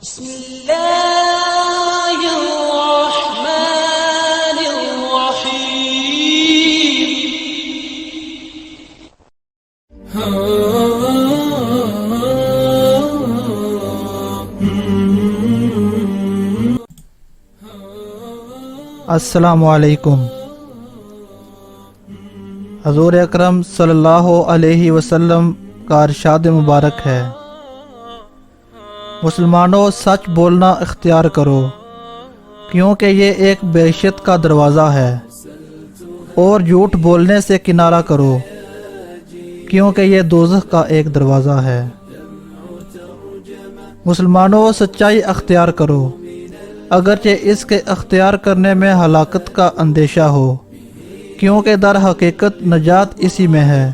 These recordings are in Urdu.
بسم اللہ الرحمن الرحیم۔ السلام علیکم۔ حضور اکرم صلی اللہ علیہ وسلم کا ارشاد مبارک ہے، مسلمانوں سچ بولنا اختیار کرو، کیونکہ یہ ایک بہشت کا دروازہ ہے، اور جھوٹ بولنے سے کنارہ کرو، کیونکہ یہ دوزخ کا ایک دروازہ ہے۔ مسلمانوں سچائی اختیار کرو، اگرچہ اس کے اختیار کرنے میں ہلاکت کا اندیشہ ہو، کیونکہ در حقیقت نجات اسی میں ہے،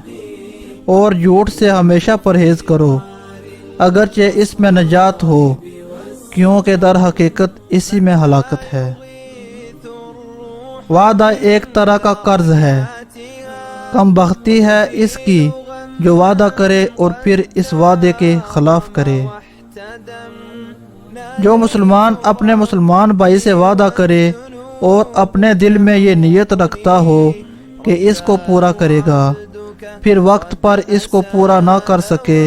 اور جھوٹ سے ہمیشہ پرہیز کرو، اگرچہ اس میں نجات ہو، کیونکہ در حقیقت اسی میں ہلاکت ہے۔ وعدہ ایک طرح کا قرض ہے، کم بختی ہے اس کی جو وعدہ کرے اور پھر اس وعدے کے خلاف کرے۔ جو مسلمان اپنے مسلمان بھائی سے وعدہ کرے اور اپنے دل میں یہ نیت رکھتا ہو کہ اس کو پورا کرے گا، پھر وقت پر اس کو پورا نہ کر سکے،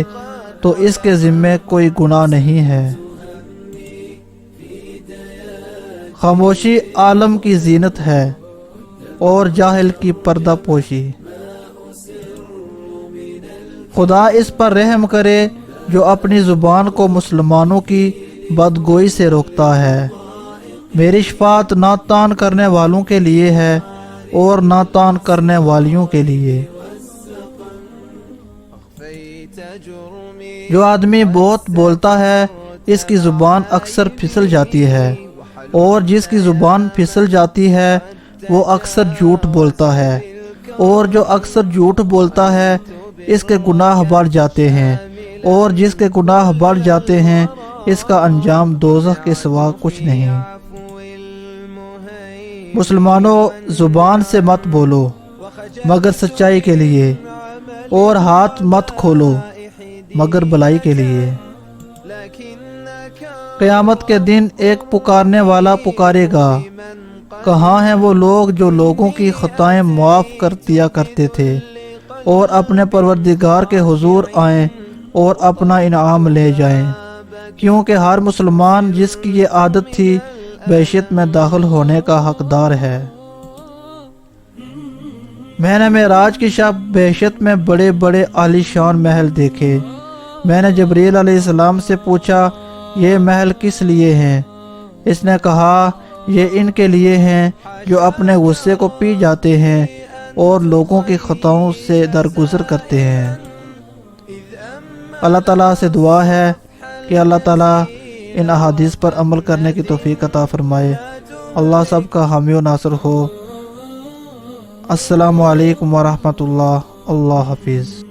تو اس کے ذمے کوئی گناہ نہیں ہے۔ خاموشی عالم کی زینت ہے اور جاہل کی پردہ پوشی۔ خدا اس پر رحم کرے جو اپنی زبان کو مسلمانوں کی بدگوئی سے روکتا ہے۔ میری شفاعت ناتان کرنے والوں کے لیے ہے اور ناتان کرنے والیوں کے لیے۔ جو آدمی بہت بولتا ہے اس کی زبان اکثر پھسل جاتی ہے، اور جس کی زبان پھسل جاتی ہے وہ اکثر جھوٹ بولتا ہے، اور جو اکثر جھوٹ بولتا ہے اس کے گناہ بڑھ جاتے ہیں، اور جس کے گناہ بڑھ جاتے ہیں اس کا انجام دوزخ کے سوا کچھ نہیں۔ مسلمانوں زبان سے مت بولو مگر سچائی کے لیے، اور ہاتھ مت کھولو مگر بلائی کے لیے۔ قیامت کے دن ایک پکارنے والا پکارے گا، کہاں ہیں وہ لوگ جو لوگوں کی خطائیں معاف کر دیا کرتے تھے اور اپنے پروردگار کے حضور آئیں اور اپنا انعام لے جائیں، کیونکہ ہر مسلمان جس کی یہ عادت تھی بہشت میں داخل ہونے کا حقدار ہے۔ میں نے معراج کی شب بہشت میں بڑے بڑے عالی شان محل دیکھے۔ میں نے جبریل علیہ السلام سے پوچھا، یہ محل کس لیے ہیں؟ اس نے کہا، یہ ان کے لیے ہیں جو اپنے غصے کو پی جاتے ہیں اور لوگوں کی خطاؤں سے درگزر کرتے ہیں۔ اللہ تعالیٰ سے دعا ہے کہ اللہ تعالیٰ ان احادیث پر عمل کرنے کی توفیق عطا فرمائے۔ اللہ سب کا حامی و ناصر ہو۔ السلام علیکم ورحمۃ اللہ۔ اللہ حافظ۔